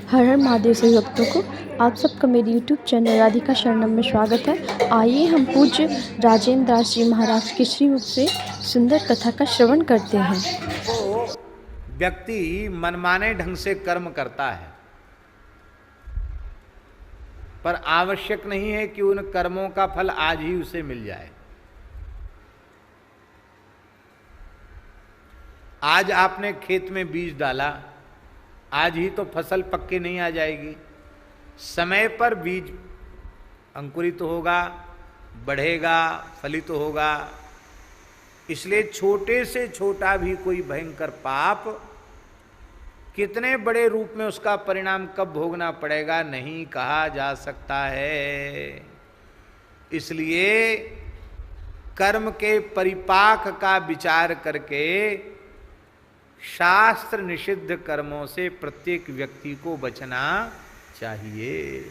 हर हर महादेव सभी भक्तों को आप सबका मेरे YouTube चैनल राधिका शरणम में स्वागत है। आइए हम पूज्य राजेंद्र दास जी महाराज के श्रीमुख से सुंदर कथा का श्रवण करते हैं। तो व्यक्ति मनमाने ढंग से कर्म करता है, पर आवश्यक नहीं है कि उन कर्मों का फल आज ही उसे मिल जाए। आज आपने खेत में बीज डाला, आज ही तो फसल पक के नहीं आ जाएगी। समय पर बीज अंकुरित होगा, बढ़ेगा, फलित होगा। इसलिए छोटे से छोटा भी कोई भयंकर पाप कितने बड़े रूप में उसका परिणाम कब भोगना पड़ेगा नहीं कहा जा सकता है। इसलिए कर्म के परिपाक का विचार करके शास्त्र निषिद्ध कर्मों से प्रत्येक व्यक्ति को बचना चाहिए।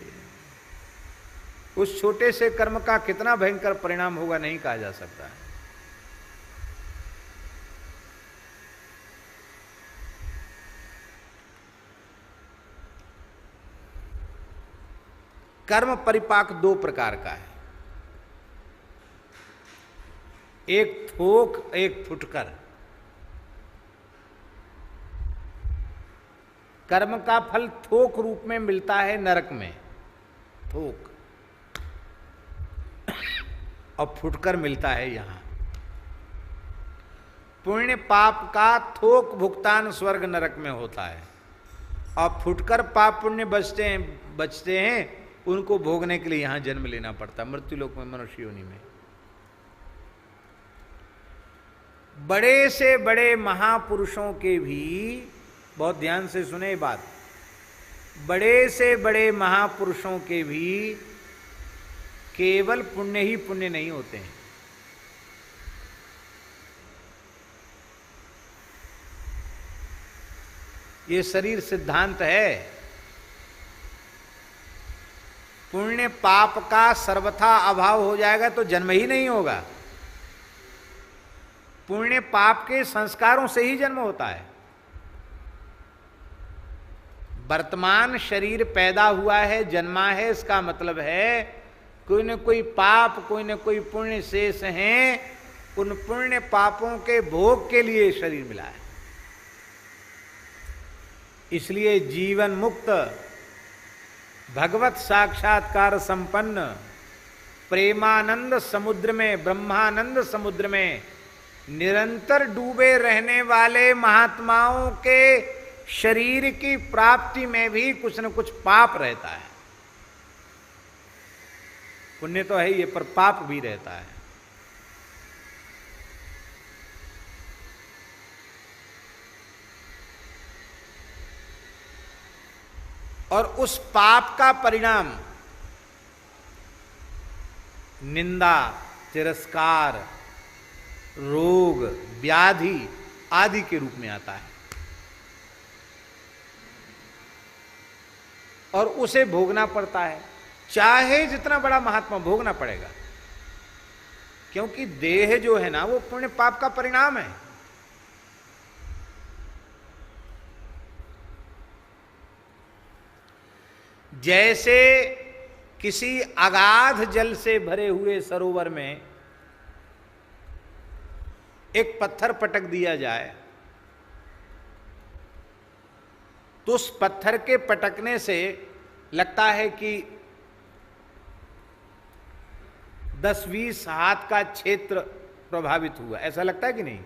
उस छोटे से कर्म का कितना भयंकर परिणाम होगा नहीं कहा जा सकता। कर्म परिपाक दो प्रकार का है, एक थोक एक फुटकर। कर्म का फल थोक रूप में मिलता है नरक में, थोक, और फुटकर मिलता है यहां। पुण्य पाप का थोक भुगतान स्वर्ग नरक में होता है, और फुटकर पाप पुण्य बचते हैं उनको भोगने के लिए यहां जन्म लेना पड़ता है, मृत्युलोक में, मनुष्य योनि में। बड़े से बड़े महापुरुषों के भी, बहुत ध्यान से सुने बात, बड़े से बड़े महापुरुषों के भी केवल पुण्य ही पुण्य नहीं होते हैं। ये शरीर सिद्धांत है। पुण्य पाप का सर्वथा अभाव हो जाएगा तो जन्म ही नहीं होगा। पुण्य पाप के संस्कारों से ही जन्म होता है। वर्तमान शरीर पैदा हुआ है, जन्मा है, इसका मतलब है कोई न कोई पाप, कोई न कोई पुण्य शेष हैं। उन पुण्य पापों के भोग के लिए शरीर मिला है। इसलिए जीवन मुक्त, भगवत साक्षात्कार संपन्न, प्रेमानंद समुद्र में, ब्रह्मानंद समुद्र में निरंतर डूबे रहने वाले महात्माओं के शरीर की प्राप्ति में भी कुछ न कुछ पाप रहता है। पुण्य तो है ये, पर पाप भी रहता है। और उस पाप का परिणाम निंदा, तिरस्कार, रोग, व्याधि आदि के रूप में आता है, और उसे भोगना पड़ता है। चाहे जितना बड़ा महात्मा, भोगना पड़ेगा, क्योंकि देह जो है ना वो पुण्य पाप का परिणाम है। जैसे किसी अगाध जल से भरे हुए सरोवर में एक पत्थर पटक दिया जाए तो उस पत्थर के पटकने से लगता है कि 10-20 हाथ का क्षेत्र प्रभावित हुआ, ऐसा लगता है कि नहीं।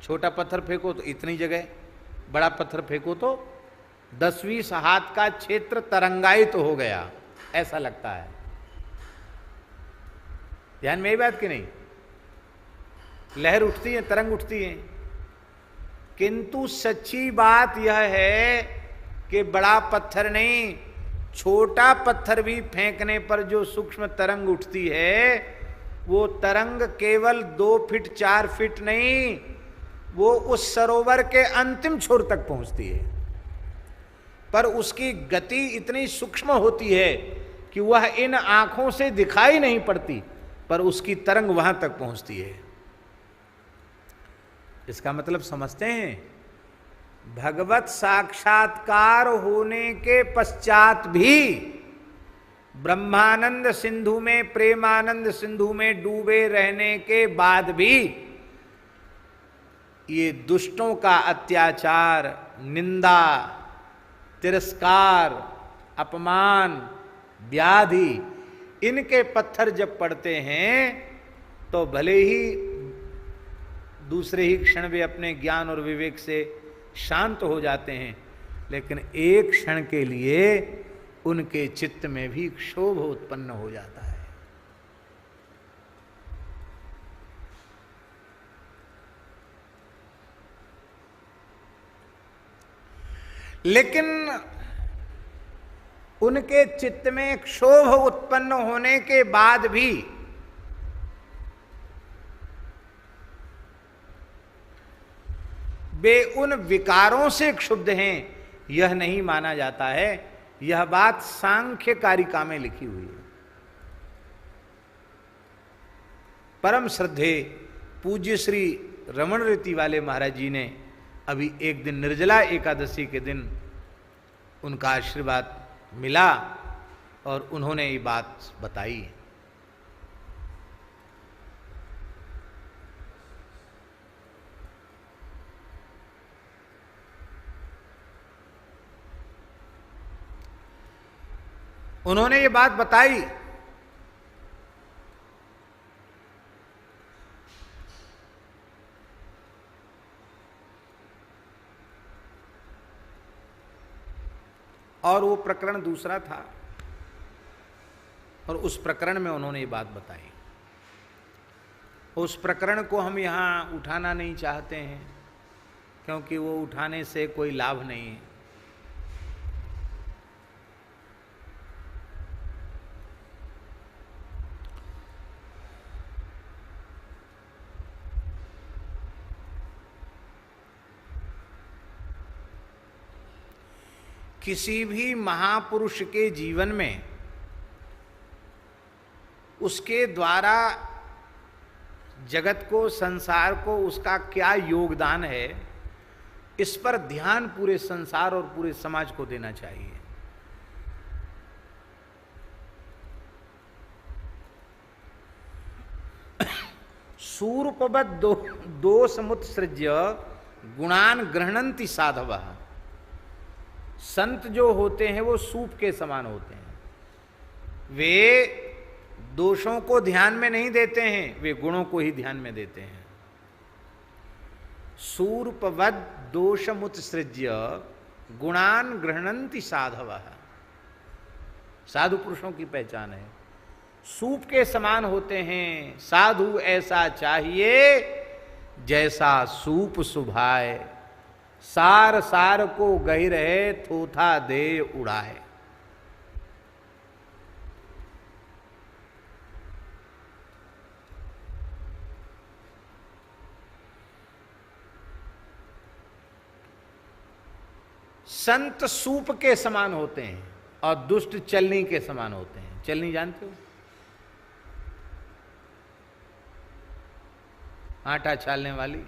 छोटा पत्थर फेंको तो इतनी जगह, बड़ा पत्थर फेंको तो 10-20 हाथ का क्षेत्र तरंगायित हो गया, ऐसा लगता है। ध्यान में ये बात कि नहीं, लहर उठती है, तरंग उठती है। किंतु सच्ची बात यह है कि बड़ा पत्थर नहीं, छोटा पत्थर भी फेंकने पर जो सूक्ष्म तरंग उठती है, वो तरंग केवल 2 फीट 4 फीट नहीं, वो उस सरोवर के अंतिम छोर तक पहुंचती है। पर उसकी गति इतनी सूक्ष्म होती है कि वह इन आंखों से दिखाई नहीं पड़ती, पर उसकी तरंग वहां तक पहुंचती है। इसका मतलब समझते हैं, भगवत साक्षात्कार होने के पश्चात भी ब्रह्मानंद सिंधु में, प्रेमानंद सिंधु में डूबे रहने के बाद भी ये दुष्टों का अत्याचार, निंदा, तिरस्कार, अपमान, व्याधि, इनके पत्थर जब पड़ते हैं तो भले ही दूसरे ही क्षण वे अपने ज्ञान और विवेक से शांत हो जाते हैं, लेकिन एक क्षण के लिए उनके चित्त में भी क्षोभ उत्पन्न हो जाता है। लेकिन उनके चित्त में क्षोभ उत्पन्न होने के बाद भी वे उन विकारों से क्षुब्ध हैं, यह नहीं माना जाता है। यह बात सांख्य कारिका में लिखी हुई है। परम श्रद्धे पूज्य श्री रमण रीति वाले महाराज जी ने अभी एक दिन निर्जला एकादशी के दिन उनका आशीर्वाद मिला और उन्होंने ये बात बताई। उन्होंने ये बात बताई और वो प्रकरण दूसरा था और उस प्रकरण में उन्होंने ये बात बताई। उस प्रकरण को हम यहाँ उठाना नहीं चाहते हैं क्योंकि वो उठाने से कोई लाभ नहीं है। किसी भी महापुरुष के जीवन में उसके द्वारा जगत को, संसार को उसका क्या योगदान है, इस पर ध्यान पूरे संसार और पूरे समाज को देना चाहिए। सूर्पवद दोषमुत्सृज्य गुणान गृह्णन्ति साधवः। संत जो होते हैं वो सूप के समान होते हैं। वे दोषों को ध्यान में नहीं देते हैं, वे गुणों को ही ध्यान में देते हैं। सूर्पवद दोषमुत्सृज्य गुणान गृह्णन्ति साधवः। साधु पुरुषों की पहचान है, सूप के समान होते हैं। साधु ऐसा चाहिए जैसा सूप सुभाए, सार सार को गही रहे, थोथा दे उड़ाए। संत सूप के समान होते हैं और दुष्ट चलनी के समान होते हैं। चलनी जानते हो? आटा छालने वाली।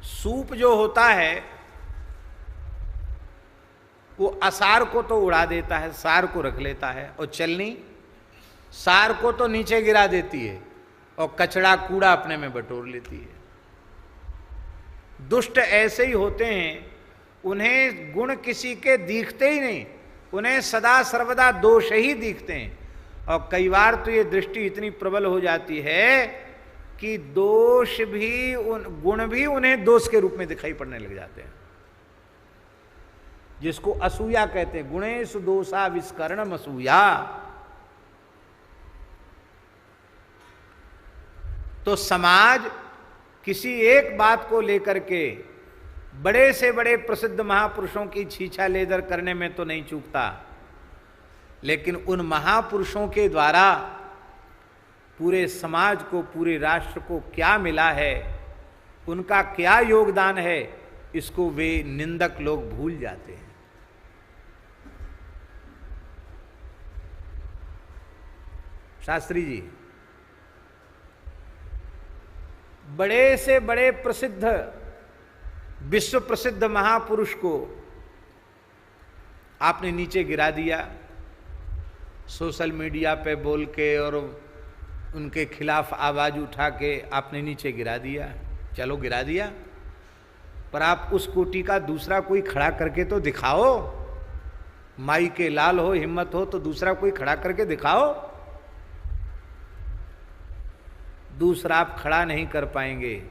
सूप जो होता है वो असार को तो उड़ा देता है, सार को रख लेता है, और चलनी सार को तो नीचे गिरा देती है और कचड़ा कूड़ा अपने में बटोर लेती है। दुष्ट ऐसे ही होते हैं, उन्हें गुण किसी के दिखते ही नहीं, उन्हें सदा सर्वदा दोष ही दिखते हैं। और कई बार तो ये दृष्टि इतनी प्रबल हो जाती है कि दोष भी गुण भी उन्हें दोष के रूप में दिखाई पड़ने लग जाते हैं, जिसको असूया कहते हैं। गुणेषु दोषा विस्करणम असूया। तो समाज किसी एक बात को लेकर के बड़े से बड़े प्रसिद्ध महापुरुषों की छीछा लेदर करने में तो नहीं चूकता, लेकिन उन महापुरुषों के द्वारा पूरे समाज को, पूरे राष्ट्र को क्या मिला है, उनका क्या योगदान है, इसको वे निंदक लोग भूल जाते हैं। शास्त्री जी, बड़े से बड़े प्रसिद्ध, विश्व प्रसिद्ध महापुरुष को आपने नीचे गिरा दिया, सोशल मीडिया पे बोल के और उनके खिलाफ आवाज उठा के आपने नीचे गिरा दिया। चलो गिरा दिया, पर आप उस कोटि का दूसरा कोई खड़ा करके तो दिखाओ। माई के लाल हो, हिम्मत हो तो दूसरा कोई खड़ा करके दिखाओ। दूसरा आप खड़ा नहीं कर पाएंगे,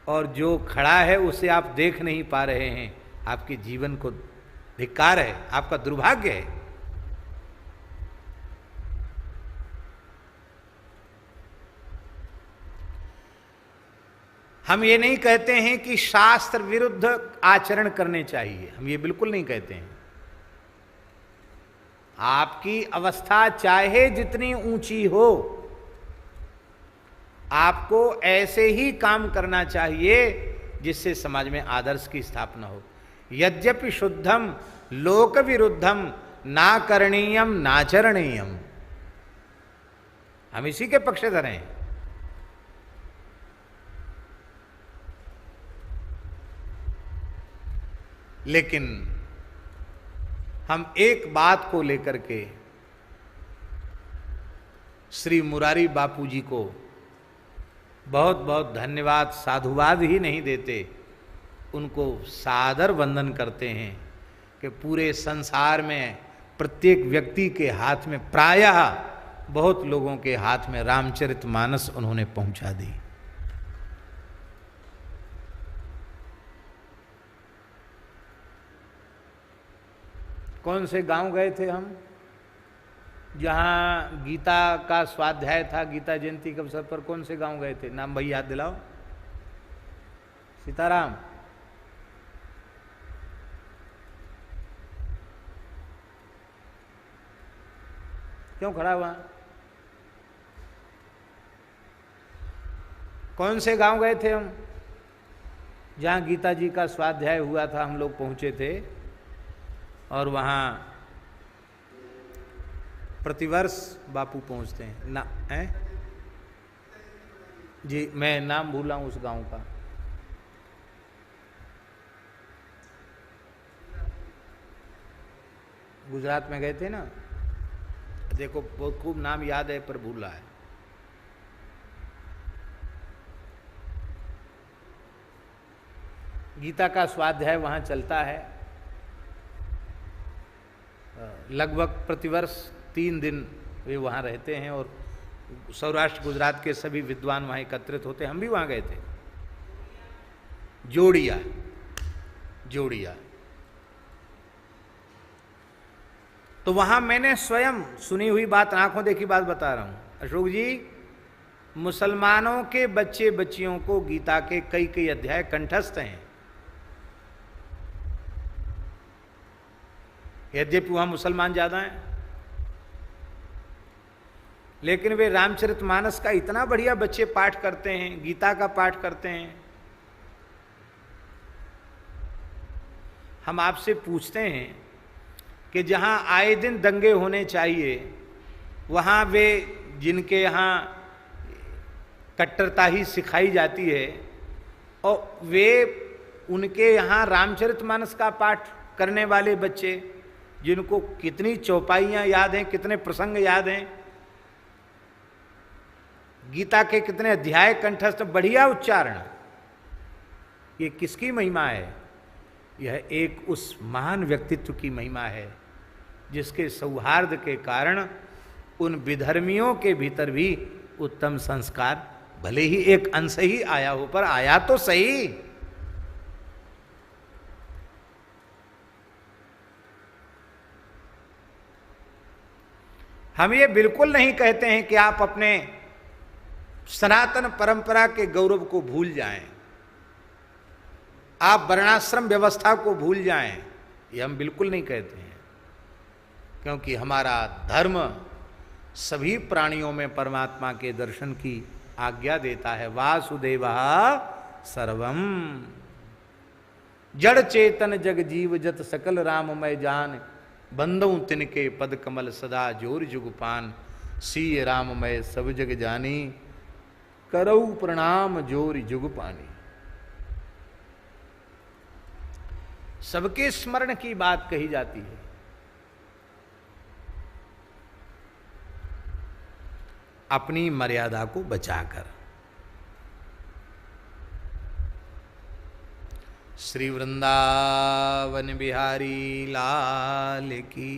और जो खड़ा है उसे आप देख नहीं पा रहे हैं। आपके जीवन को धिक्कार है, आपका दुर्भाग्य है। हम ये नहीं कहते हैं कि शास्त्र विरुद्ध आचरण करने चाहिए, हम ये बिल्कुल नहीं कहते हैं। आपकी अवस्था चाहे जितनी ऊंची हो, आपको ऐसे ही काम करना चाहिए जिससे समाज में आदर्श की स्थापना हो। यद्यपि शुद्धम लोक विरुद्धम ना करणीयम नाचरणीयम, हम इसी के पक्षधर हैं। लेकिन हम एक बात को लेकर के श्री मुरारी बापू जी को बहुत बहुत धन्यवाद, साधुवाद ही नहीं देते, उनको सादर वंदन करते हैं कि पूरे संसार में प्रत्येक व्यक्ति के हाथ में, प्रायः बहुत लोगों के हाथ में रामचरितमानस उन्होंने पहुंचा दी। कौन से गांव गए थे हम, जहाँ गीता का स्वाध्याय था, गीता जयंती के अवसर पर? कौन से गांव गए थे? नाम भाई याद दिलाओ। सीताराम, क्यों खड़ा हुआ? कौन से गांव गए थे हम, जहाँ गीता जी का स्वाध्याय हुआ था? हम लोग पहुंचे थे और वहाँ प्रतिवर्ष बापू पहुँचते हैं ना, हैं जी, मैं नाम भूला हूँ उस गांव का। गुजरात में गए थे ना, देखो बहुत खूब नाम याद है पर भूल रहा है। गीता का स्वाध्याय वहाँ चलता है, लगभग प्रतिवर्ष 3 दिन वे वहाँ रहते हैं और सौराष्ट्र गुजरात के सभी विद्वान वहाँ एकत्रित होते हैं। हम भी वहाँ गए थे, जोड़िया। तो वहाँ मैंने स्वयं सुनी हुई बात, आंखों देखी बात बता रहा हूँ अशोक जी, मुसलमानों के बच्चे बच्चियों को गीता के कई कई अध्याय कंठस्थ हैं। यद्यपि वहां मुसलमान ज्यादा हैं, लेकिन वे रामचरितमानस का इतना बढ़िया बच्चे पाठ करते हैं, गीता का पाठ करते हैं। हम आपसे पूछते हैं कि जहां आए दिन दंगे होने चाहिए, वहां वे जिनके यहाँ कट्टरता ही सिखाई जाती है, और वे उनके यहाँ रामचरितमानस का पाठ करने वाले बच्चे, जिनको कितनी चौपाइयाँ याद हैं, कितने प्रसंग याद हैं, गीता के कितने अध्याय कंठस्थ, बढ़िया उच्चारण, ये किसकी महिमा है? यह एक उस महान व्यक्तित्व की महिमा है जिसके सौहार्द के कारण उन विधर्मियों के भीतर भी उत्तम संस्कार, भले ही एक अंश ही आया हो, पर आया तो सही। हम ये बिल्कुल नहीं कहते हैं कि आप अपने सनातन परंपरा के गौरव को भूल जाएं, आप वर्णाश्रम व्यवस्था को भूल जाएं, ये हम बिल्कुल नहीं कहते हैं, क्योंकि हमारा धर्म सभी प्राणियों में परमात्मा के दर्शन की आज्ञा देता है। वासुदेवः सर्वम जड़ चेतन जग जीव जत सकल राममय जान, बंदों तिनके पद कमल सदा जोर जुगपान, सी राममय सब जग जानी, करऊ प्रणाम जोर जुग पानी। सबके स्मरण की बात कही जाती है। अपनी मर्यादा को बचाकर। श्री वृंदावन बिहारी लाल की।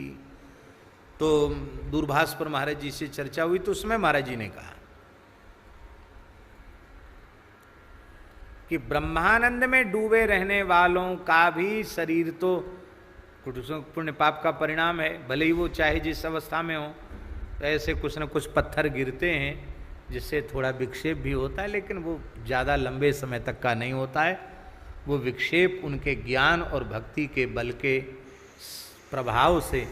तो दूरभाष पर महाराज जी से चर्चा हुई तो उसमें महाराज जी ने कहा कि ब्रह्मानंद में डूबे रहने वालों का भी शरीर तो पुण्य पाप का परिणाम है, भले ही वो चाहे जिस अवस्था में हो। ऐसे कुछ न कुछ पत्थर गिरते हैं जिससे थोड़ा विक्षेप भी होता है, लेकिन वो ज़्यादा लंबे समय तक का नहीं होता है। वो विक्षेप उनके ज्ञान और भक्ति के बल के प्रभाव से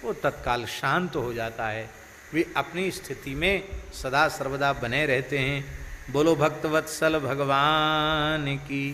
वो तत्काल शांत हो जाता है। वे अपनी स्थिति में सदा सर्वदा बने रहते हैं। बोलो भक्तवत्सल भगवान की।